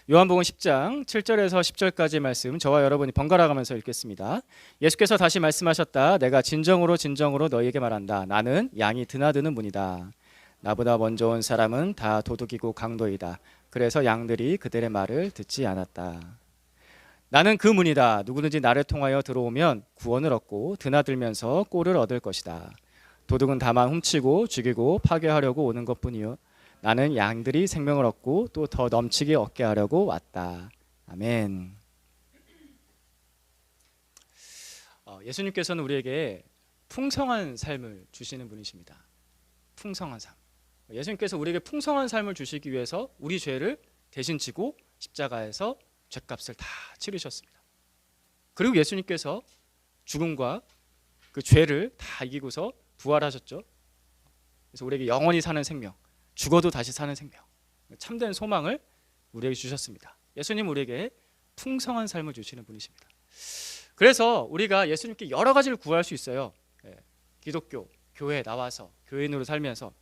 요한복음 10장 7절에서 10절까지 말씀 저와 여러분이 번갈아 가면서 읽겠습니다. 예수께서 다시 말씀하셨다. 내가 진정으로 진정으로 너희에게 말한다. 나는 양이 드나드는 문이다. 나보다 먼저 온 사람은 다 도둑이고 강도이다. 그래서 양들이 그들의 말을 듣지 않았다. 나는 그 문이다. 누구든지 나를 통하여 들어오면 구원을 얻고 드나들면서 꼴을 얻을 것이다. 도둑은 다만 훔치고 죽이고 파괴하려고 오는 것뿐이요 나는 양들이 생명을 얻고 또 더 넘치게 얻게 하려고 왔다. 아멘. 예수님께서는 우리에게 풍성한 삶을 주시는 분이십니다. 풍성한 삶. 예수님께서 우리에게 풍성한 삶을 주시기 위해서 우리 죄를 대신 지고 십자가에서 죄값을 다 치르셨습니다. 그리고 예수님께서 죽음과 그 죄를 다 이기고서 부활하셨죠. 그래서 우리에게 영원히 사는 생명, 죽어도 다시 사는 생명, 참된 소망을 우리에게 주셨습니다. 예수님 우리에게 풍성한 삶을 주시는 분이십니다. 그래서 우리가 예수님께 여러 가지를 구할 수 있어요. 기독교, 교회에 나와서 교인으로 살면서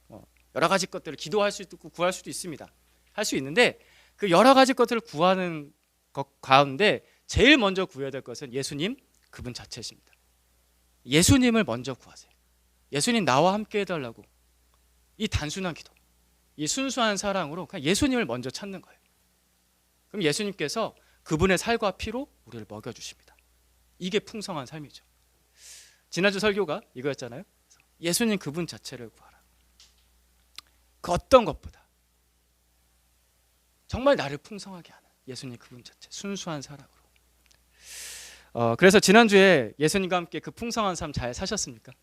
여러 가지 것들을 기도할 수 있고 구할 수도 있습니다. 할 수 있는데 그 여러 가지 것들을 구하는 것 가운데 제일 먼저 구해야 될 것은 예수님 그분 자체십니다. 예수님을 먼저 구하세요. 예수님 나와 함께 해달라고. 이 단순한 기도, 이 순수한 사랑으로 그냥 예수님을 먼저 찾는 거예요. 그럼 예수님께서 그분의 살과 피로 우리를 먹여주십니다. 이게 풍성한 삶이죠. 지난주 설교가 이거였잖아요. 예수님 그분 자체를 구하라. 그 어떤 것보다 정말 나를 풍성하게 하는 예수님 그분 자체, 순수한 사랑으로. 그래서 지난주에 예수님과 함께 그 풍성한 삶 잘 사셨습니까?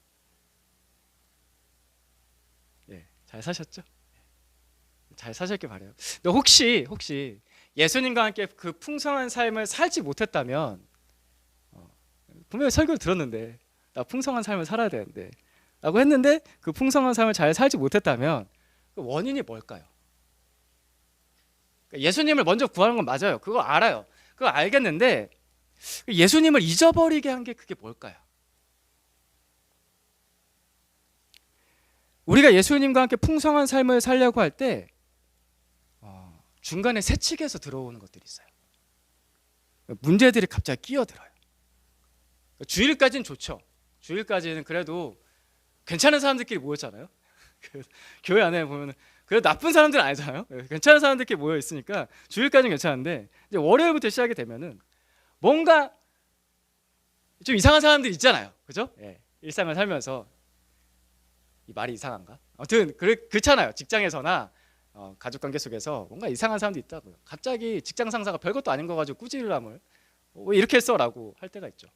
잘 사셨죠? 잘 사셨길 바라요. 근데 혹시 예수님과 함께 그 풍성한 삶을 살지 못했다면 분명히 설교를 들었는데 나 풍성한 삶을 살아야 되는데 라고 했는데 그 풍성한 삶을 잘 살지 못했다면 그 원인이 뭘까요? 예수님을 먼저 구하는 건 맞아요. 그거 알아요. 그거 알겠는데 예수님을 잊어버리게 한 게 그게 뭘까요? 우리가 예수님과 함께 풍성한 삶을 살려고 할 때 중간에 새치기에서 들어오는 것들이 있어요. 문제들이 갑자기 끼어들어요. 주일까지는 좋죠. 주일까지는 그래도 괜찮은 사람들끼리 모였잖아요. 교회 안에 보면 그래도 나쁜 사람들은 아니잖아요. 괜찮은 사람들끼리 모여 있으니까 주일까지는 괜찮은데 이제 월요일부터 시작이 되면은 뭔가 좀 이상한 사람들 있잖아요. 그죠? 일상을 살면서 이 말이 이상한가? 아무튼 그렇잖아요. 직장에서나 가족관계 속에서 뭔가 이상한 사람도 있다고요. 갑자기 직장 상사가 별것도 아닌 거 가지고 꾸지람을 왜 이렇게 했어라고 할 때가 있죠.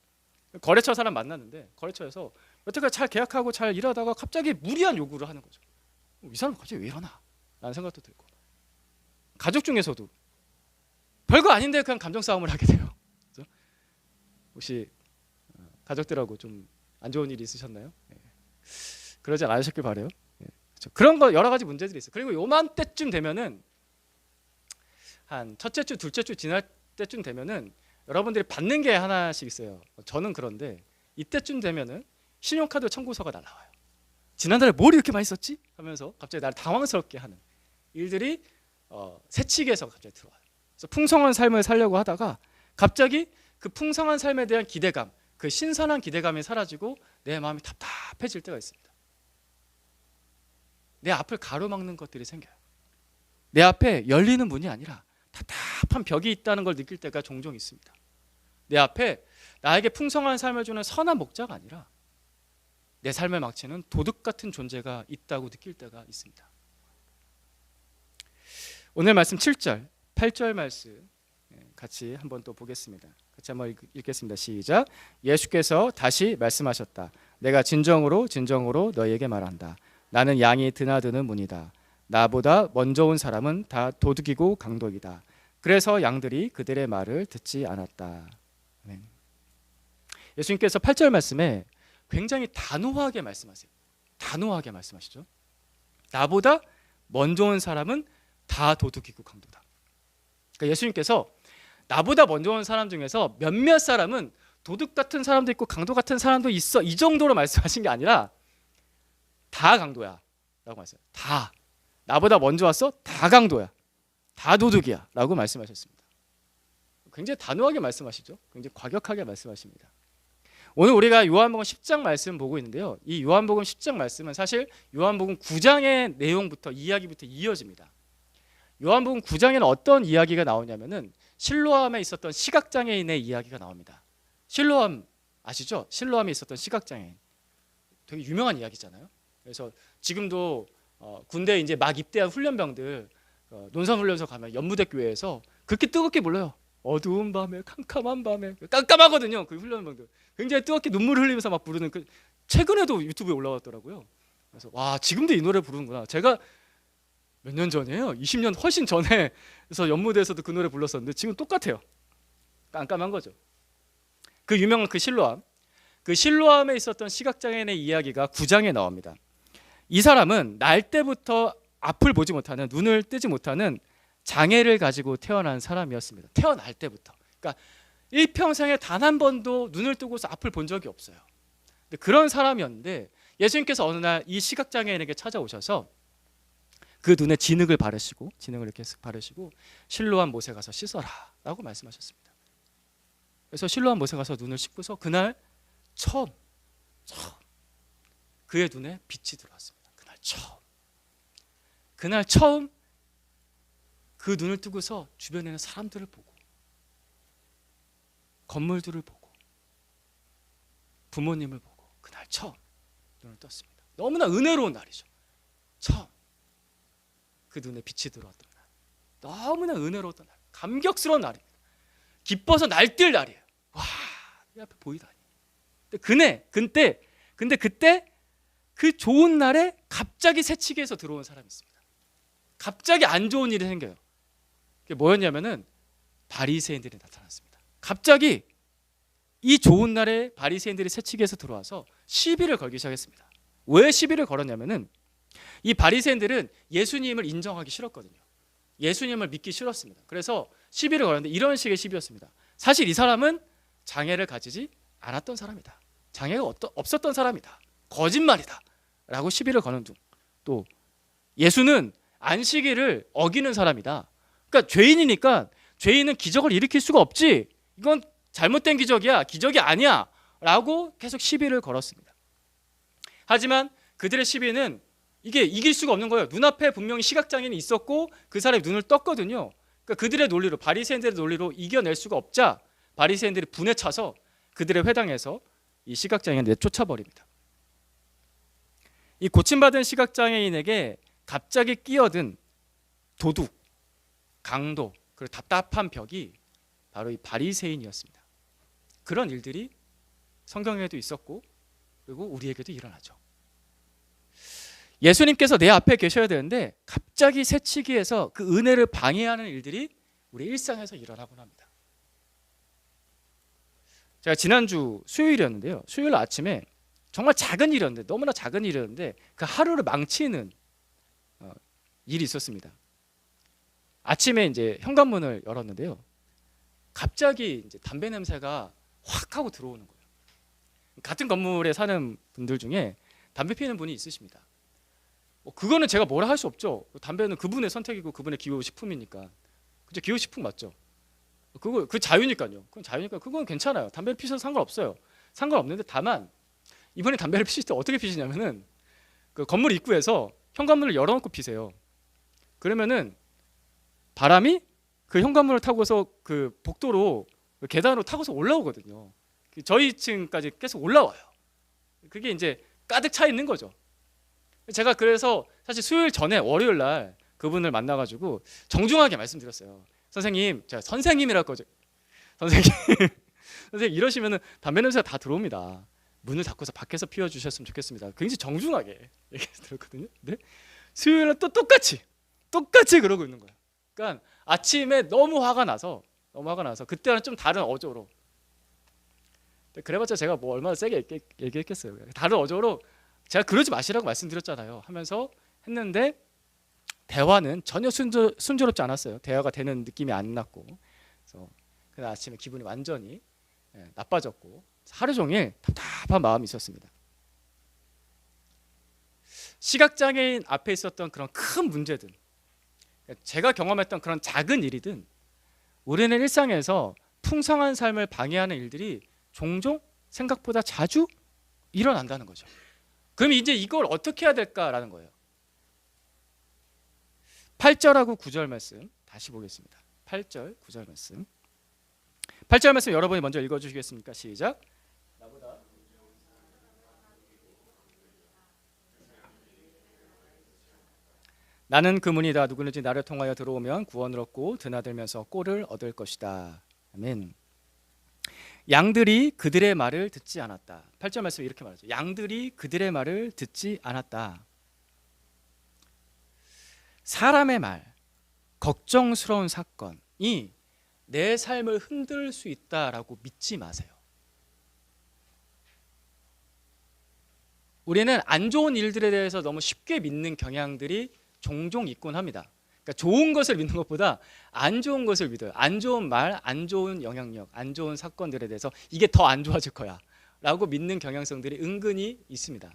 거래처 사람 만났는데 거래처에서 여태까지 잘 계약하고 잘 일하다가 갑자기 무리한 요구를 하는 거죠. 이 사람 갑자기 왜 이러나? 라는 생각도 들고 가족 중에서도 별거 아닌데 그냥 감정 싸움을 하게 돼요. 그렇죠? 혹시 가족들하고 좀 안 좋은 일이 있으셨나요? 그러지 않으셨길 바라요. 그렇죠. 그런 거 여러 가지 문제들이 있어요. 그리고 요맘때쯤 되면은 한 첫째 주, 둘째 주 지날 때쯤 되면은 여러분들이 받는 게 하나씩 있어요. 저는 그런데 이때쯤 되면은 신용카드 청구서가 날라와요. 지난달에 뭘 이렇게 많이 썼지? 하면서 갑자기 나를 당황스럽게 하는 일들이 새치기에서 갑자기 들어와요. 그래서 풍성한 삶을 살려고 하다가 갑자기 그 풍성한 삶에 대한 기대감, 그 신선한 기대감이 사라지고 내 마음이 답답해질 때가 있습니다. 내 앞을 가로막는 것들이 생겨요. 내 앞에 열리는 문이 아니라 답답한 벽이 있다는 걸 느낄 때가 종종 있습니다. 내 앞에 나에게 풍성한 삶을 주는 선한 목자가 아니라 내 삶을 망치는 도둑 같은 존재가 있다고 느낄 때가 있습니다. 오늘 말씀 7절, 8절 말씀 같이 한번 또 보겠습니다. 같이 한번 읽겠습니다. 시작. 예수께서 다시 말씀하셨다. 내가 진정으로 너희에게 말한다. 나는 양이 드나드는 문이다. 나보다 먼저 온 사람은 다 도둑이고 강도이다. 그래서 양들이 그들의 말을 듣지 않았다. 아멘. 예수님께서 8절 말씀에 굉장히 단호하게 말씀하세요. 단호하게 말씀하시죠. 나보다 먼저 온 사람은 다 도둑이고 강도다. 그러니까 예수님께서 나보다 먼저 온 사람 중에서 몇몇 사람은 도둑 같은 사람도 있고 강도 같은 사람도 있어, 이 정도로 말씀하신 게 아니라 다 강도야 라고 말했어요. 다. 나보다 먼저 왔어? 다 강도야. 다 도둑이야 라고 말씀하셨습니다. 굉장히 단호하게 말씀하시죠. 굉장히 과격하게 말씀하십니다. 오늘 우리가 요한복음 10장 말씀 보고 있는데요. 이 요한복음 10장 말씀은 사실 요한복음 9장의 내용부터 이야기부터 이어집니다. 요한복음 9장에는 어떤 이야기가 나오냐면은 실로암에 있었던 시각장애인의 이야기가 나옵니다. 실로암 아시죠? 실로암에 있었던 시각장애인. 되게 유명한 이야기잖아요. 그래서 지금도 군대에 이제 막 입대한 훈련병들 논산훈련소 가면 연무대 교회에서 그렇게 뜨겁게 불러요. 어두운 밤에 캄캄한 밤에 깜깜하거든요. 그 훈련병들 굉장히 뜨겁게 눈물 흘리면서 막 부르는 그 최근에도 유튜브에 올라왔더라고요. 그래서 와 지금도 이 노래 부르는구나. 제가 몇 년 전이에요. 20년 훨씬 전에 그래서 연무대에서도 그 노래 불렀었는데 지금 똑같아요. 깜깜한 거죠. 그 유명한 그 실로암에 있었던 시각장애인의 이야기가 9장에 나옵니다. 이 사람은 날 때부터 앞을 보지 못하는 눈을 뜨지 못하는 장애를 가지고 태어난 사람이었습니다. 태어날 때부터. 그러니까 일평생에 단 한 번도 눈을 뜨고서 앞을 본 적이 없어요. 근데 그런 사람이었는데 예수님께서 어느 날 이 시각장애인에게 찾아오셔서 그 눈에 진흙을 이렇게 바르시고 실로암 못에 가서 씻어라 라고 말씀하셨습니다. 그래서 실로암 못에 가서 눈을 씻고서 그날 처음 그의 눈에 빛이 들어왔습니다. 그날 처음 그 눈을 뜨고서 주변에 있는 사람들을 보고 건물들을 보고 부모님을 보고 그날 처음 눈을 떴습니다. 너무나 은혜로운 날이죠. 처음 그 눈에 빛이 들어왔던 날. 너무나 은혜로웠던 날. 감격스러운 날입니다. 기뻐서 날뛸 날이에요. 와, 내 앞에 보이다니. 근데 그때 그 좋은 날에 갑자기 새치기에서 들어온 사람이 있습니다. 갑자기 안 좋은 일이 생겨요. 그게 뭐였냐면은 바리새인들이 나타났습니다. 갑자기 이 좋은 날에 바리새인들이 새치기에서 들어와서 시비를 걸기 시작했습니다. 왜 시비를 걸었냐면은 이 바리새인들은 예수님을 인정하기 싫었거든요. 예수님을 믿기 싫었습니다. 그래서 시비를 걸었는데 이런 식의 시비였습니다. 사실 이 사람은 장애를 가지지 않았던 사람이다. 장애가 없었던 사람이다. 거짓말이다. 라고 시비를 거는 중. 또 예수는 안식일을 어기는 사람이다. 그러니까 죄인이니까 죄인은 기적을 일으킬 수가 없지. 이건 잘못된 기적이야. 기적이 아니야. 라고 계속 시비를 걸었습니다. 하지만 그들의 시비는 이게 이길 수가 없는 거예요. 눈앞에 분명히 시각장애인이 있었고 그 사람이 눈을 떴거든요. 그러니까 그들의 논리로 바리새인들의 논리로 이겨낼 수가 없자 바리새인들이 분에 차서 그들의 회당에서 이 시각장애인을 내쫓아버립니다. 이 고침받은 시각장애인에게 갑자기 끼어든 도둑, 강도, 그리고 답답한 벽이 바로 이 바리새인이었습니다. 그런 일들이 성경에도 있었고 그리고 우리에게도 일어나죠. 예수님께서 내 앞에 계셔야 되는데 갑자기 새치기에서 그 은혜를 방해하는 일들이 우리 일상에서 일어나곤 합니다. 제가 지난주 수요일이었는데요. 수요일 아침에 정말 작은 일이었는데 너무나 작은 일이었는데 그 하루를 망치는 일이 있었습니다. 아침에 이제 현관문을 열었는데요. 갑자기 이제 담배 냄새가 확 하고 들어오는 거예요. 같은 건물에 사는 분들 중에 담배 피우는 분이 있으십니다. 그거는 제가 뭐라 할 수 없죠. 담배는 그분의 선택이고 그분의 기호식품이니까. 그죠? 기호식품 맞죠? 그 자유니까요. 그건 자유니까 그건 괜찮아요. 담배를 피셔도 상관없어요. 상관없는데 다만 이번에 담배를 피실 때 어떻게 피시냐면은 그 건물 입구에서 현관문을 열어놓고 피세요. 그러면은 바람이 그 현관문을 타고서 그 복도로 그 계단으로 타고서 올라오거든요. 저희 층까지 계속 올라와요. 그게 이제 가득 차 있는 거죠. 제가 그래서 사실 수요일 전에 월요일 날 그분을 만나가지고 정중하게 말씀드렸어요. 선생님, 제가 선생님이라고 거죠. 선생님 이러시면은 담배 냄새가 다 들어옵니다. 문을 닫고서 밖에서 피워주셨으면 좋겠습니다. 굉장히 정중하게 얘기했거든요. 근데 수요일은 또 똑같이 그러고 있는 거예요. 그러니까 아침에 너무 화가 나서 그때는 좀 다른 어조로. 그래봤자 제가 뭐 얼마나 세게 얘기했겠어요. 다른 어조로 제가 그러지 마시라고 말씀드렸잖아요. 하면서 했는데 대화는 전혀 순조롭지 않았어요. 대화가 되는 느낌이 안 났고, 그래서 그날 아침에 기분이 완전히 나빠졌고 하루 종일 답답한 마음이 있었습니다. 시각장애인 앞에 있었던 그런 큰 문제들, 제가 경험했던 그런 작은 일이든 우리는 일상에서 풍성한 삶을 방해하는 일들이 종종 생각보다 자주 일어난다는 거죠. 그럼 이제 이걸 어떻게 해야 될까라는 거예요. 8절하고 9절 말씀 다시 보겠습니다. 8절, 9절 말씀. 8절 말씀 여러분이 먼저 읽어주시겠습니까? 시작. 나는 그 문이다. 누구든지 나를 통하여 들어오면 구원을 얻고 드나들면서 꼴을 얻을 것이다. 아멘. 양들이 그들의 말을 듣지 않았다. 8절 말씀 이렇게 말하죠. 양들이 그들의 말을 듣지 않았다. 사람의 말, 걱정스러운 사건이 내 삶을 흔들 수 있다라고 믿지 마세요. 우리는 안 좋은 일들에 대해서 너무 쉽게 믿는 경향들이 종종 있곤 합니다. 그러니까 좋은 것을 믿는 것보다 안 좋은 것을 믿어요. 안 좋은 말, 안 좋은 영향력, 안 좋은 사건들에 대해서 이게 더 안 좋아질 거야 라고 믿는 경향성들이 은근히 있습니다.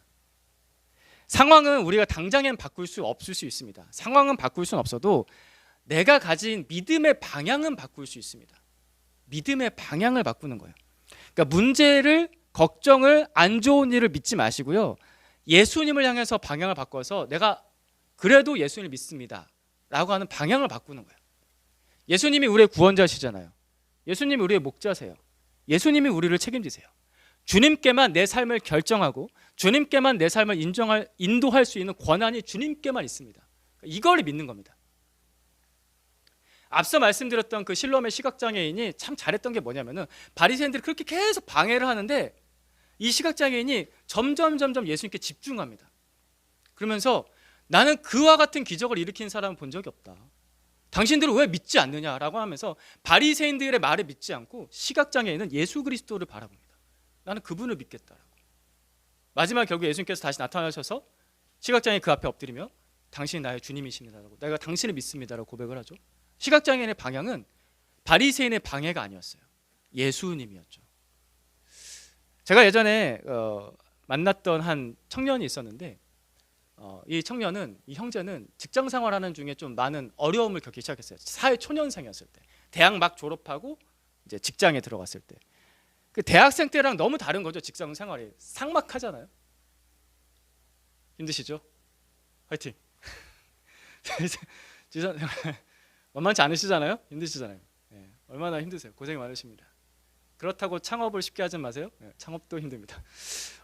상황은 우리가 당장엔 바꿀 수 없을 수 있습니다. 상황은 바꿀 수는 없어도 내가 가진 믿음의 방향은 바꿀 수 있습니다. 믿음의 방향을 바꾸는 거예요. 그러니까 문제를, 걱정을, 안 좋은 일을 믿지 마시고요. 예수님을 향해서 방향을 바꿔서 내가 그래도 예수님을 믿습니다 라고 하는 방향을 바꾸는 거예요. 예수님이 우리의 구원자시잖아요. 예수님이 우리의 목자세요. 예수님이 우리를 책임지세요. 주님께만 내 삶을 결정하고 주님께만 내 삶을 인도할 수 있는 권한이 주님께만 있습니다. 이걸 믿는 겁니다. 앞서 말씀드렸던 그 실롬의 시각장애인이 참 잘했던 게 뭐냐면은 바리새인들이 그렇게 계속 방해를 하는데 이 시각장애인이 점점 예수님께 집중합니다. 그러면서 나는 그와 같은 기적을 일으킨 사람을 본 적이 없다. 당신들은 왜 믿지 않느냐라고 하면서 바리새인들의 말을 믿지 않고 시각장애인은 예수 그리스도를 바라봅니다. 나는 그분을 믿겠다라고. 마지막 결국 예수님께서 다시 나타나셔서 시각장애인 그 앞에 엎드리며 당신이 나의 주님이십니다라고, 내가 당신을 믿습니다라고 고백을 하죠. 시각장애인의 방향은 바리새인의 방해가 아니었어요. 예수님이었죠. 제가 예전에 만났던 한 청년이 있었는데 이 청년은, 이 형제는 직장 생활하는 중에 좀 많은 어려움을 겪기 시작했어요. 사회 초년생이었을 때, 대학 막 졸업하고 이제 직장에 들어갔을 때, 그 대학생 때랑 너무 다른 거죠. 직장 생활이 삭막하잖아요. 힘드시죠? 화이팅. 만만치 않으시잖아요. 힘드시잖아요. 네, 얼마나 힘드세요. 고생이 많으십니다. 그렇다고 창업을 쉽게 하지 마세요. 네, 창업도 힘듭니다.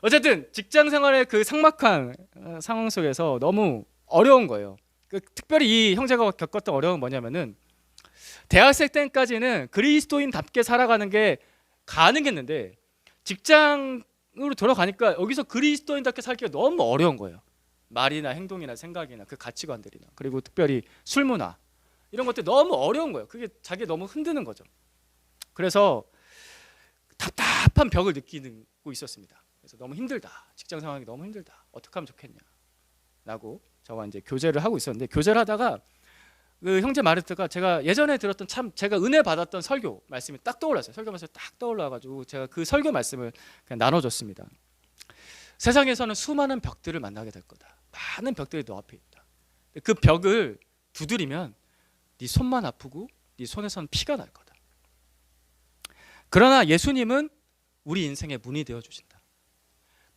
어쨌든 직장 생활의 그 삭막한 상황 속에서 너무 어려운 거예요. 특별히 이 형제가 겪었던 어려움은 뭐냐면은 대학생 때까지는 그리스도인답게 살아가는 게 가능했는데 직장으로 돌아가니까 여기서 그리스도인답게 살기가 너무 어려운 거예요. 말이나 행동이나 생각이나 그 가치관들이나, 그리고 특별히 술 문화 이런 것들이 너무 어려운 거예요. 그게 자기 너무 흔드는 거죠. 그래서 답답한 벽을 느끼고 있었습니다. 그래서 너무 힘들다, 직장 상황이 너무 힘들다, 어떻게 하면 좋겠냐라고 저와 이제 교제를 하고 있었는데, 교제를 하다가 그 형제 말을 듣다가 제가 예전에 들었던 참 제가 은혜 받았던 설교 말씀이 딱 떠올랐어요. 설교 말씀이 딱 떠올라가지고 제가 그 설교 말씀을 그냥 나눠줬습니다. 세상에서는 수많은 벽들을 만나게 될 거다. 많은 벽들이 너 앞에 있다. 그 벽을 두드리면 네 손만 아프고 네 손에서는 피가 날 거다. 그러나 예수님은 우리 인생의 문이 되어주신다.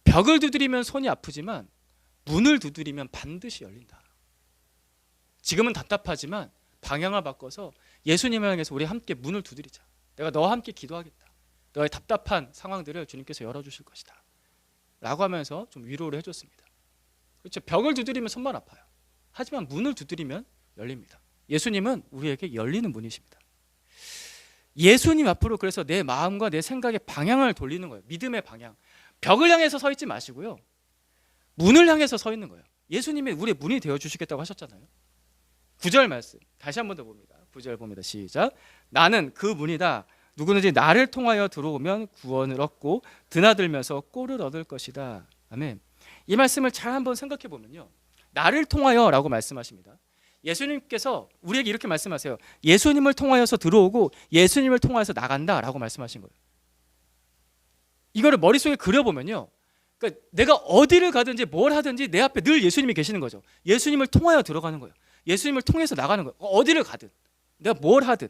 벽을 두드리면 손이 아프지만 문을 두드리면 반드시 열린다. 지금은 답답하지만 방향을 바꿔서 예수님을 향해서 우리 함께 문을 두드리자. 내가 너와 함께 기도하겠다. 너의 답답한 상황들을 주님께서 열어주실 것이다 라고 하면서 좀 위로를 해줬습니다. 그렇죠. 벽을 두드리면 손만 아파요. 하지만 문을 두드리면 열립니다. 예수님은 우리에게 열리는 문이십니다. 예수님 앞으로 그래서 내 마음과 내 생각의 방향을 돌리는 거예요. 믿음의 방향. 벽을 향해서 서 있지 마시고요, 문을 향해서 서 있는 거예요. 예수님이 우리의 문이 되어주시겠다고 하셨잖아요. 9절 말씀 다시 한 번 더 봅니다. 9절 봅니다. 시작. 나는 그 문이다. 누구든지 나를 통하여 들어오면 구원을 얻고 드나들면서 꼴을 얻을 것이다. 아멘. 이 말씀을 잘 한번 생각해 보면요, 나를 통하여 라고 말씀하십니다. 예수님께서 우리에게 이렇게 말씀하세요. 예수님을 통하여서 들어오고 예수님을 통하여서 나간다 라고 말씀하신 거예요. 이거를 머릿속에 그려보면요, 그러니까 내가 어디를 가든지 뭘 하든지 내 앞에 늘 예수님이 계시는 거죠. 예수님을 통하여 들어가는 거예요. 예수님을 통해서 나가는 거예요. 어디를 가든 내가 뭘 하든.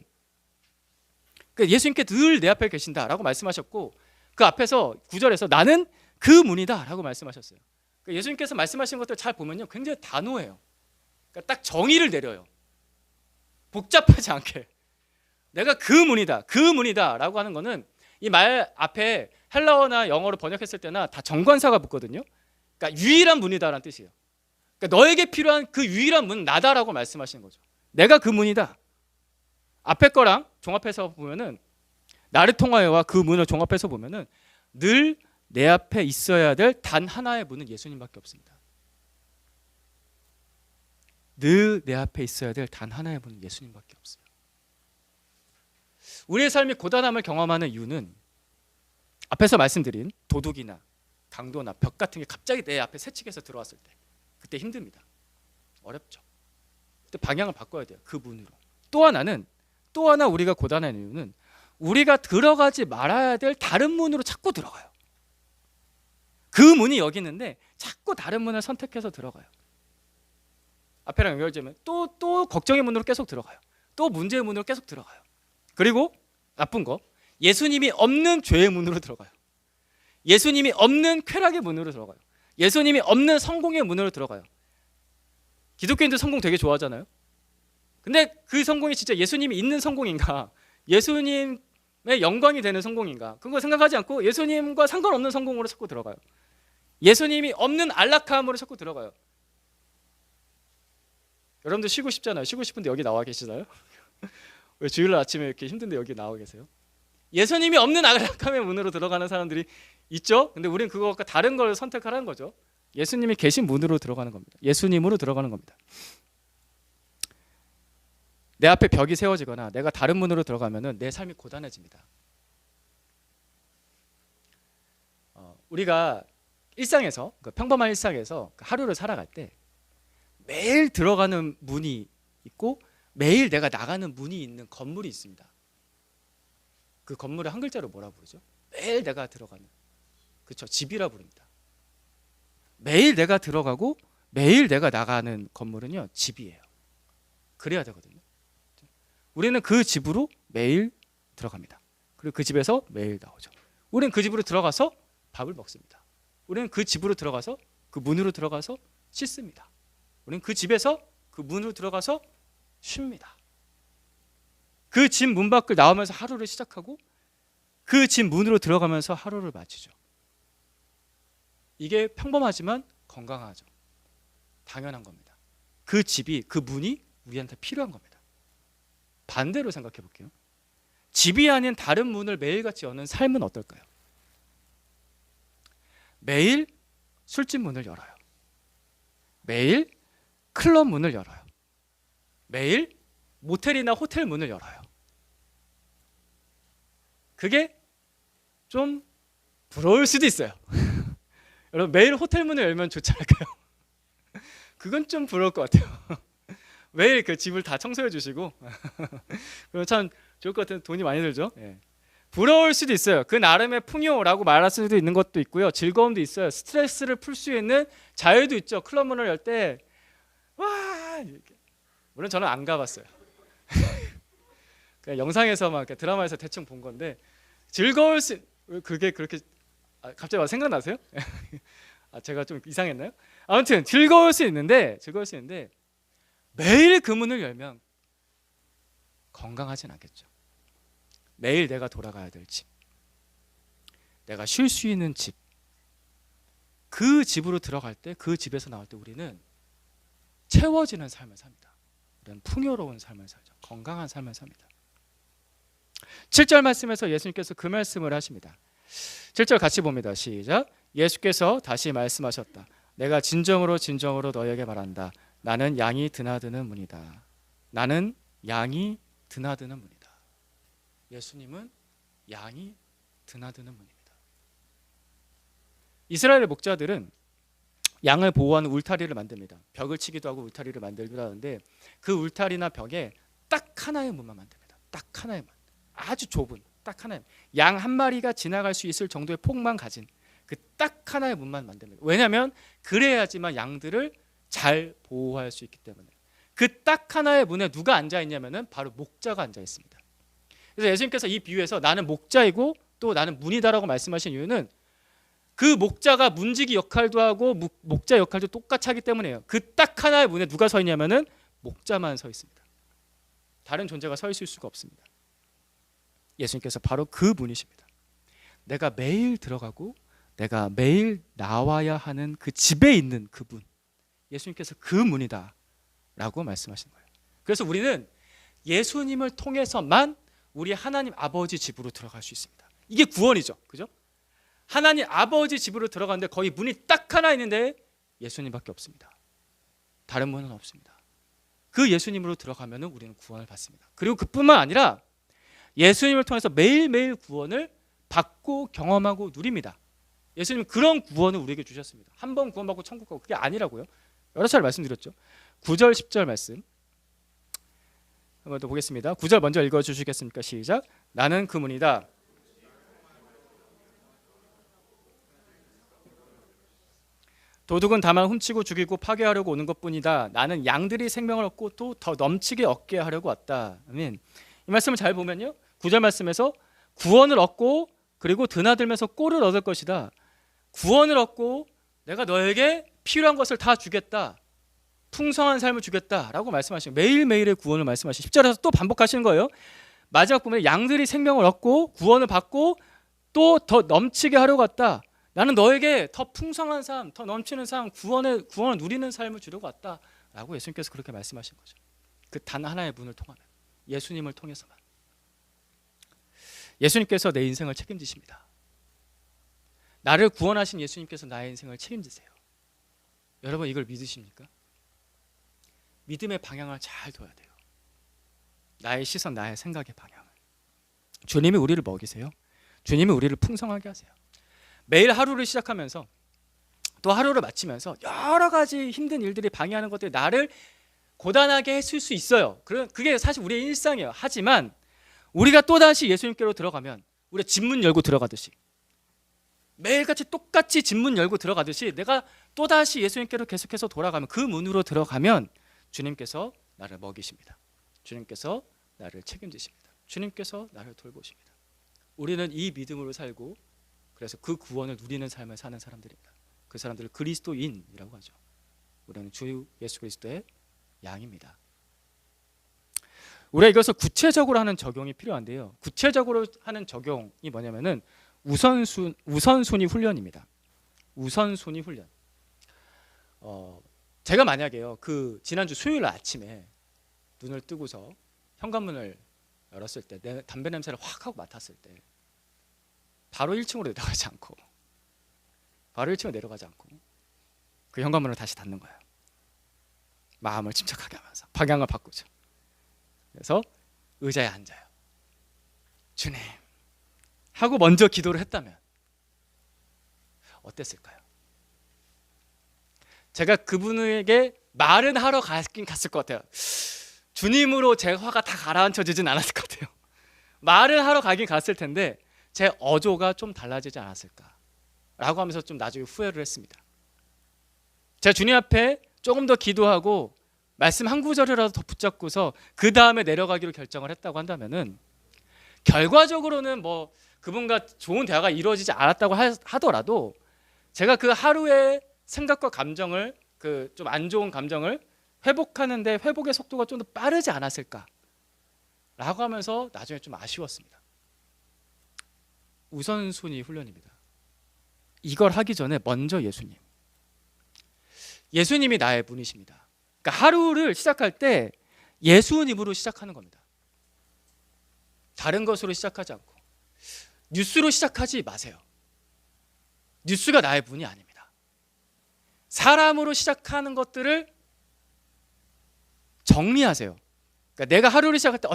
그러니까 예수님께 늘 내 앞에 계신다라고 말씀하셨고 그 앞에서 9절에서 나는 그 문이다라고 말씀하셨어요. 그러니까 예수님께서 말씀하신 것들 잘 보면요, 굉장히 단호해요. 그러니까 딱 정의를 내려요. 복잡하지 않게 내가 그 문이다, 그 문이다라고 하는 거는 이 말 앞에 헬라어나 영어로 번역했을 때나 다 정관사가 붙거든요. 그러니까 유일한 문이다라는 뜻이에요. 그러니까 너에게 필요한 그 유일한 문은 나다라고 말씀하시는 거죠. 내가 그 문이다. 앞에 거랑 종합해서 보면은 나를 통하여와 그 문을 종합해서 보면은 늘 내 앞에 있어야 될 단 하나의 문은 예수님밖에 없습니다. 늘 내 앞에 있어야 될 단 하나의 문은 예수님밖에 없어요. 우리의 삶이 고단함을 경험하는 이유는 앞에서 말씀드린 도둑이나 강도나 벽 같은 게 갑자기 내 앞에 새치기해서 들어왔을 때 그때 힘듭니다. 어렵죠. 그때 방향을 바꿔야 돼요. 그 문으로. 또 하나 우리가 고단한 이유는 우리가 들어가지 말아야 될 다른 문으로 자꾸 들어가요. 그 문이 여기 있는데 자꾸 다른 문을 선택해서 들어가요. 앞에랑 연결되면 또 걱정의 문으로 계속 들어가요. 또 문제의 문으로 계속 들어가요. 그리고 나쁜 거, 예수님이 없는 죄의 문으로 들어가요. 예수님이 없는 쾌락의 문으로 들어가요. 예수님이 없는 성공의 문으로 들어가요. 기독교인들 성공 되게 좋아하잖아요. 근데 그 성공이 진짜 예수님이 있는 성공인가, 예수님의 영광이 되는 성공인가, 그거 생각하지 않고 예수님과 상관없는 성공으로 자꾸 들어가요. 예수님이 없는 안락함으로 자꾸 들어가요. 여러분들 쉬고 싶잖아요. 쉬고 싶은데 여기 나와 계시나요? 왜 주일날 아침에 이렇게 힘든데 여기 나와 계세요? 예수님이 없는 안락함의 문으로 들어가는 사람들이 있죠. 근데 우리는 그거가 다른 걸 선택하라는 거죠. 예수님이 계신 문으로 들어가는 겁니다. 예수님으로 들어가는 겁니다. 내 앞에 벽이 세워지거나 내가 다른 문으로 들어가면은 내 삶이 고단해집니다. 우리가 일상에서, 평범한 일상에서 하루를 살아갈 때 매일 들어가는 문이 있고 매일 내가 나가는 문이 있는 건물이 있습니다. 그 건물을 한 글자로 뭐라 부르죠? 매일 내가 들어가는, 그렇죠, 집이라 부릅니다. 매일 내가 들어가고 매일 내가 나가는 건물은요, 집이에요. 그래야 되거든요. 우리는 그 집으로 매일 들어갑니다. 그리고 그 집에서 매일 나오죠. 우리는 그 집으로 들어가서 밥을 먹습니다. 우리는 그 집으로 들어가서, 그 문으로 들어가서 씻습니다. 우리는 그 집에서 그 문으로 들어가서 쉽니다. 그 집 문 밖을 나오면서 하루를 시작하고 그 집 문으로 들어가면서 하루를 마치죠. 이게 평범하지만 건강하죠. 당연한 겁니다. 그 집이, 그 문이 우리한테 필요한 겁니다. 반대로 생각해 볼게요. 집이 아닌 다른 문을 매일같이 여는 삶은 어떨까요? 매일 술집 문을 열어요. 매일 클럽 문을 열어요. 매일 모텔이나 호텔 문을 열어요. 그게 좀 부러울 수도 있어요. 여러분, 매일 호텔 문을 열면 좋지 않을까요? 그건 좀 부러울 것 같아요. 매일 그 집을 다 청소해 주시고 그럼 참 좋을 것 같은데 돈이 많이 들죠. 예. 부러울 수도 있어요. 그 나름의 풍요라고 말할 수도 있는 것도 있고요. 즐거움도 있어요. 스트레스를 풀 수 있는 자유도 있죠. 클럽 문을 열 때 와, 이렇게. 물론 저는 안 가봤어요. 그냥 영상에서 막 드라마에서 대충 본 건데 즐거울 수, 그게 그렇게 갑자기 막 생각나세요? 제가 좀 이상했나요? 아무튼 즐거울 수 있는데 매일 그 문을 열면 건강하진 않겠죠. 매일 내가 돌아가야 될 집, 내가 쉴 수 있는 집, 그 집으로 들어갈 때, 그 집에서 나올 때 우리는 채워지는 삶을 삽니다. 우리는 풍요로운 삶을 살죠. 건강한 삶을 삽니다. 7절 말씀에서 예수님께서 그 말씀을 하십니다. 7절 같이 봅니다. 시작. 예수께서 다시 말씀하셨다. 내가 진정으로 너에게 말한다. 나는 양이 드나드는 문이다. 나는 양이 드나드는 문이다. 예수님은 양이 드나드는 문입니다. 이스라엘의 목자들은 양을 보호하는 울타리를 만듭니다. 벽을 치기도 하고 울타리를 만들기도 하는데 그 울타리나 벽에 딱 하나의 문만 만듭니다. 딱 하나의 문. 아주 좁은 딱 하나의 문. 양 한 마리가 지나갈 수 있을 정도의 폭만 가진 그 딱 하나의 문만 만듭니다. 왜냐하면 그래야지만 양들을 잘 보호할 수 있기 때문에. 그 딱 하나의 문에 누가 앉아 있냐면은 바로 목자가 앉아 있습니다. 그래서 예수님께서 이 비유에서 나는 목자이고 또 나는 문이다라고 말씀하신 이유는 그 목자가 문지기 역할도 하고 목자 역할도 똑같이 하기 때문이에요. 그 딱 하나의 문에 누가 서 있냐면은 목자만 서 있습니다. 다른 존재가 서 있을 수가 없습니다. 예수님께서 바로 그 문이십니다. 내가 매일 들어가고 내가 매일 나와야 하는 그 집에 있는 그 문, 예수님께서 그 문이다 라고 말씀하신 거예요. 그래서 우리는 예수님을 통해서만 우리 하나님 아버지 집으로 들어갈 수 있습니다. 이게 구원이죠. 그죠? 하나님 아버지 집으로 들어가는데 거기 문이 딱 하나 있는데 예수님밖에 없습니다. 다른 문은 없습니다. 그 예수님으로 들어가면 우리는 구원을 받습니다. 그리고 그뿐만 아니라 예수님을 통해서 매일매일 구원을 받고 경험하고 누립니다. 예수님은 그런 구원을 우리에게 주셨습니다. 한 번 구원받고 천국 가고 그게 아니라고요. 여러 차례 말씀드렸죠. 9절 10절 말씀 한번 더 보겠습니다. 9절 먼저 읽어주시겠습니까? 시작. 나는 그 문이다. 도둑은 다만 훔치고 죽이고 파괴하려고 오는 것뿐이다. 나는 양들이 생명을 얻고 또 더 넘치게 얻게 하려고 왔다. 아멘. 이 말씀을 잘 보면요, 9절 말씀에서 구원을 얻고 그리고 드나들면서 꼴을 얻을 것이다. 구원을 얻고 내가 너에게 필요한 것을 다 주겠다. 풍성한 삶을 주겠다라고 말씀하시고 매일매일의 구원을 말씀하시고 10절에서 또 반복하시는 거예요. 마지막 보면 양들이 생명을 얻고 구원을 받고 또 더 넘치게 하려고 왔다. 나는 너에게 더 풍성한 삶, 더 넘치는 삶, 구원을 누리는 삶을 주려고 왔다라고 예수님께서 그렇게 말씀하신 거죠. 그 단 하나의 문을 통하면, 예수님을 통해서만. 예수님께서 내 인생을 책임지십니다. 나를 구원하신 예수님께서 나의 인생을 책임지세요. 여러분 이걸 믿으십니까? 믿음의 방향을 잘 둬야 돼요. 나의 시선, 나의 생각의 방향을. 주님이 우리를 먹이세요. 주님이 우리를 풍성하게 하세요. 매일 하루를 시작하면서 또 하루를 마치면서 여러 가지 힘든 일들이 방해하는 것들이 나를 고단하게 했을 수 있어요. 그게 사실 우리의 일상이에요. 하지만 우리가 또다시 예수님께로 들어가면 우리가 집문 열고 들어가듯이, 매일같이 똑같이 집문 열고 들어가듯이 내가 또다시 예수님께로 계속해서 돌아가면, 그 문으로 들어가면 주님께서 나를 먹이십니다. 주님께서 나를 책임지십니다. 주님께서 나를 돌보십니다. 우리는 이 믿음으로 살고 그래서 그 구원을 누리는 삶을 사는 사람들입니다. 그 사람들을 그리스도인이라고 하죠. 우리는 주 예수 그리스도의 양입니다. 우리가 이것을 구체적으로 하는 적용이 필요한데요. 구체적으로 하는 적용이 뭐냐면은 우선순위 훈련입니다. 우선순위 훈련. 제가 만약에요, 그 지난주 수요일 아침에 눈을 뜨고서 현관문을 열었을 때 내 담배 냄새를 확 하고 맡았을 때 바로 1층으로 내려가지 않고 그 현관문을 다시 닫는 거예요. 마음을 침착하게 하면서 방향을 바꾸죠. 그래서 의자에 앉아요. 주님 하고 먼저 기도를 했다면 어땠을까요? 제가 그분에게 말은 하러 갔긴 갔을 것 같아요. 주님으로 제 화가 다 가라앉혀지진 않았을 것 같아요. 말은 하러 가긴 갔을 텐데 제 어조가 좀 달라지지 않았을까라고 하면서 좀 나중에 후회를 했습니다. 제가 주님 앞에 조금 더 기도하고 말씀 한 구절이라도 더 붙잡고서 그 다음에 내려가기로 결정을 했다고 한다면은, 결과적으로는 뭐 그분과 좋은 대화가 이루어지지 않았다고 하더라도 제가 그 하루의 생각과 감정을, 그 좀 안 좋은 감정을 회복하는데 회복의 속도가 좀 더 빠르지 않았을까라고 하면서 나중에 좀 아쉬웠습니다. 우선순위 훈련입니다. 이걸 하기 전에 먼저 예수님이 나의 분이십니다. 그러니까 하루를 시작할 때 예수님으로 시작하는 겁니다. 다른 것으로 시작하지 않고 뉴스로 시작하지 마세요. 뉴스가 나의 분이 아닙니다. 사람으로 시작하는 것들을 정리하세요. 그러니까 내가 하루를 시작할 때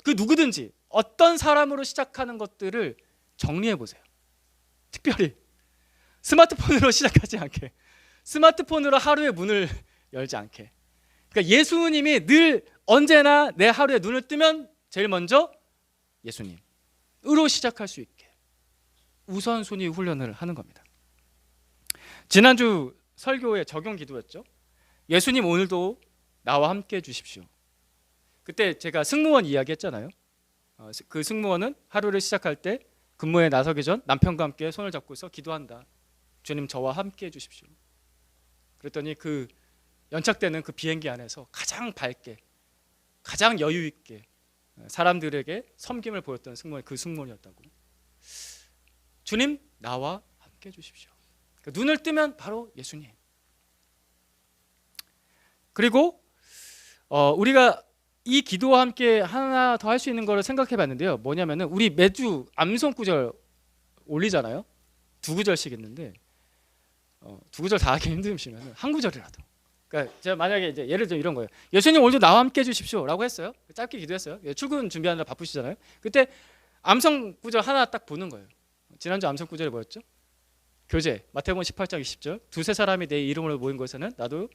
그 누구든지 어떤 사람으로 시작하는 것들을 정리해 보세요. 특별히 스마트폰으로 시작하지 않게, 스마트폰으로 하루의 문을 열지 않게. 그러니까 예수님이 늘 언제나 내 하루에 눈을 뜨면 제일 먼저 예수님으로 시작할 수 있게 우선순위 훈련을 하는 겁니다. 지난주 설교의 적용 기도였죠. 예수님 오늘도 나와 함께 해주십시오. 그때 제가 승무원 이야기했잖아요. 그 승무원은 하루를 시작할 때 근무에 나서기 전 남편과 함께 손을 잡고서 기도한다. 주님 저와 함께 해주십시오. 그랬더니 그 연착되는 그 비행기 안에서 가장 밝게 가장 여유 있게 사람들에게 섬김을 보였던 승무원이 그 승무원이었다고. 주님 나와 함께 해주십시오. 그러니까 눈을 뜨면 바로 예수님. 그리고 우리가 이 기도와 함께 하나 더 할 수 있는 거를 생각해 봤는데요. 뭐냐면은 우리 매주 암송 구절 올리잖아요. 두 구절씩 있는데 두 구절 다 하기 힘드시면 한 구절이라도. 그러니까 제가 만약에 이제 예를 들어 이런 거예요. 예수님 오늘도 나와 함께 해주십시오라고 했어요. 짧게 기도했어요. 출근 준비하느라 바쁘시잖아요. 그때 암송 구절 하나 딱 보는 거예요. 지난주 암송 구절이 뭐였죠? 교제 마태복음 18장 20절 두세 사람이 내 이름으로 모인 곳에는 나도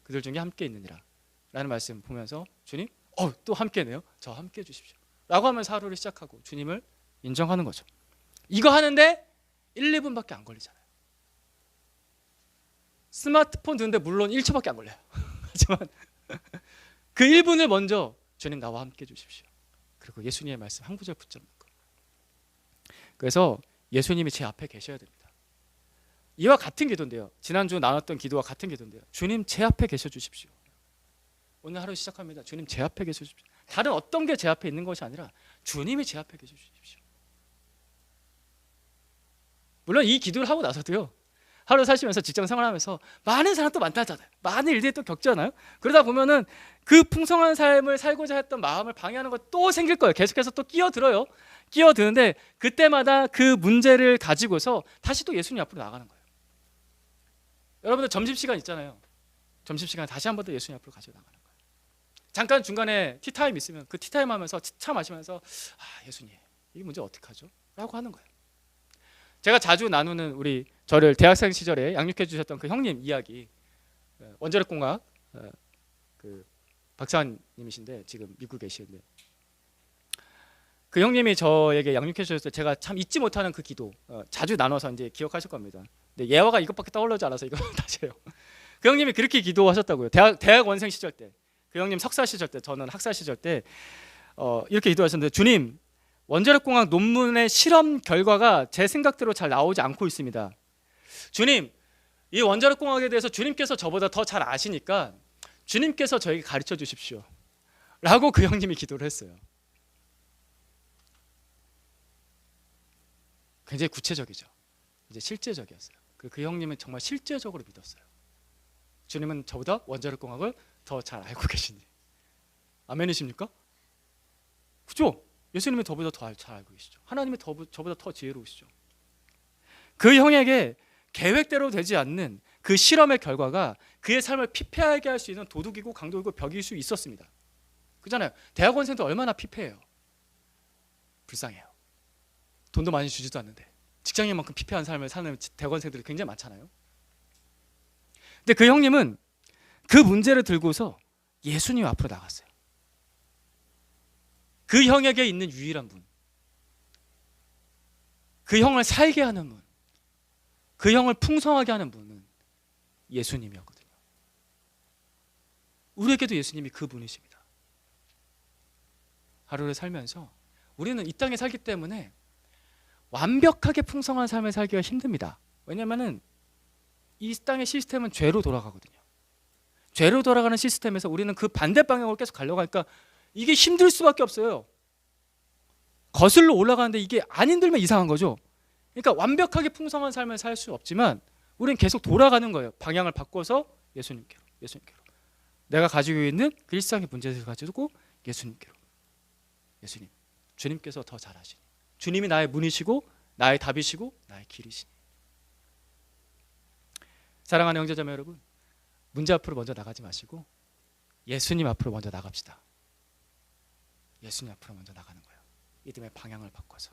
그들 중에 함께 있느니라 라는 말씀 보면서 주님 또 함께네요. 저 함께 해주십시오 라고 하면서 하루를 시작하고 주님을 인정하는 거죠. 이거 하는데 1, 2분밖에 안 걸리잖아요. 스마트폰 드는데 물론 1초밖에 안 걸려요. 하지만 그 1분을 먼저 주님 나와 함께 해주십시오. 그리고 예수님의 말씀 한 구절 붙잡는 거. 그래서 예수님이 제 앞에 계셔야 됩니다. 이와 같은 기도인데요. 지난주 나눴던 기도와 같은 기도인데요. 주님 제 앞에 계셔 주십시오. 오늘 하루 시작합니다. 주님 제 앞에 계셔 주십시오. 다른 어떤 게 제 앞에 있는 것이 아니라 주님이 제 앞에 계셔 주십시오. 물론 이 기도를 하고 나서도요. 하루 사시면서 직장 생활하면서 많은 사람 또 만나잖아요. 많은 일들이 또 겪잖아요. 그러다 보면은 그 풍성한 삶을 살고자 했던 마음을 방해하는 것 또 생길 거예요. 계속해서 또 끼어들어요. 끼어드는데 그때마다 그 문제를 가지고서 다시 또 예수님 앞으로 나가는 거예요. 여러분들 점심시간 있잖아요. 점심시간 다시 한 번 더 예수님 앞으로 가져 나가는 거예요. 잠깐 중간에 티타임 있으면 그 티타임 하면서 차 마시면서 예수님 이 문제 어떻게 하죠? 라고 하는 거예요. 제가 자주 나누는 우리 저를 대학생 시절에 양육해 주셨던 그 형님 이야기, 원자력 공학 그 박사님이신데 지금 미국에 계시는데 그 형님이 저에게 양육해 주셨을 때 제가 참 잊지 못하는 그 기도 자주 나눠서 이제 기억하실 겁니다. 근데 예화가 이것밖에 떠오르지 않아서 이거 다시 해요. 그 형님이 그렇게 기도하셨다고요. 대학원생 시절 때, 그 형님 석사 시절 때, 저는 학사 시절 때 이렇게 기도하셨는데 주님 원자력공학 논문의 실험 결과가 제 생각대로 잘 나오지 않고 있습니다. 주님 이 원자력공학에 대해서 주님께서 저보다 더 잘 아시니까 주님께서 저에게 가르쳐 주십시오 라고 그 형님이 기도를 했어요. 굉장히 구체적이죠. 이제 실제적이었어요. 그 형님은 정말 실제적으로 믿었어요. 주님은 저보다 원자력공학을 더 잘 알고 계시니. 아멘이십니까? 그죠? 예수님이 저보다 더 잘 알고 계시죠. 하나님이 저보다 더 지혜로우시죠. 그 형에게 계획대로 되지 않는 그 실험의 결과가 그의 삶을 피폐하게 할 수 있는 도둑이고 강도이고 벽일 수 있었습니다. 그잖아요. 대학원생도 얼마나 피폐해요. 불쌍해요. 돈도 많이 주지도 않는데 직장인만큼 피폐한 삶을 사는 대학원생들이 굉장히 많잖아요. 근데 그 형님은 그 문제를 들고서 예수님 앞으로 나갔어요. 그 형에게 있는 유일한 분, 그 형을 살게 하는 분, 그 형을 풍성하게 하는 분은 예수님이었거든요. 우리에게도 예수님이 그 분이십니다. 하루를 살면서 우리는 이 땅에 살기 때문에 완벽하게 풍성한 삶을 살기가 힘듭니다. 왜냐하면 이 땅의 시스템은 죄로 돌아가거든요. 죄로 돌아가는 시스템에서 우리는 그 반대 방향으로 계속 가려고 하니까 이게 힘들 수밖에 없어요. 거슬러 올라가는데 이게 안 힘들면 이상한 거죠. 그러니까 완벽하게 풍성한 삶을 살 수 없지만 우리는 계속 돌아가는 거예요. 방향을 바꿔서 예수님께로. 내가 가지고 있는 그 일상의 문제를 가지고 예수님께로. 예수님, 주님께서 더 잘 아시니. 주님이 나의 문이시고 나의 답이시고 나의 길이시니. 사랑하는 형제자매 여러분, 문제 앞으로 먼저 나가지 마시고 예수님 앞으로 먼저 나갑시다. 예수님 앞으로 먼저 나가는 거예요. 믿음의 방향을 바꿔서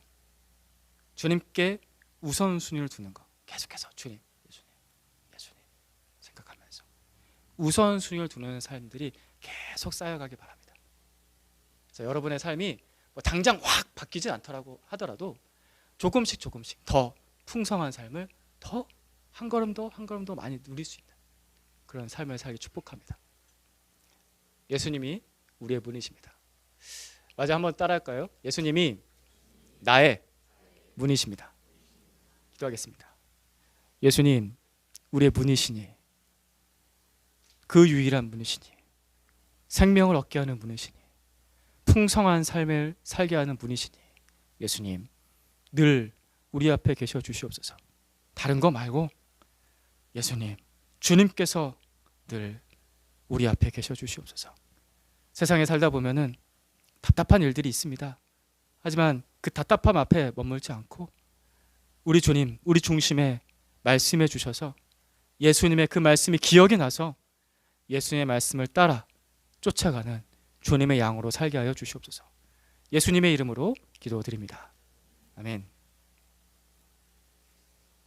주님께 우선순위를 두는 거. 계속해서 주님, 예수님 생각하면서 우선순위를 두는 삶들이 계속 쌓여가기 바랍니다. 그래서 여러분의 삶이 뭐 당장 확 바뀌지 않더라고 하더라도 조금씩 더 풍성한 삶을 더 한 걸음 더 많이 누릴 수 있는 그런 삶을 살기 축복합니다. 예수님이 우리의 문이십니다. 맞아, 한번 따라할까요? 예수님이 나의 문이십니다. 기도하겠습니다. 예수님, 우리의 문이시니, 그 유일한 문이시니, 생명을 얻게 하는 문이시니, 풍성한 삶을 살게 하는 문이시니, 예수님 늘 우리 앞에 계셔 주시옵소서. 다른 거 말고 예수님, 주님께서 늘 우리 앞에 계셔 주시옵소서. 세상에 살다 보면은 답답한 일들이 있습니다. 하지만 그 답답함 앞에 머물지 않고 우리 주님, 우리 중심에 말씀해 주셔서 예수님의 그 말씀이 기억이 나서 예수님의 말씀을 따라 쫓아가는 주님의 양으로 살게 하여 주시옵소서. 예수님의 이름으로 기도드립니다. 아멘.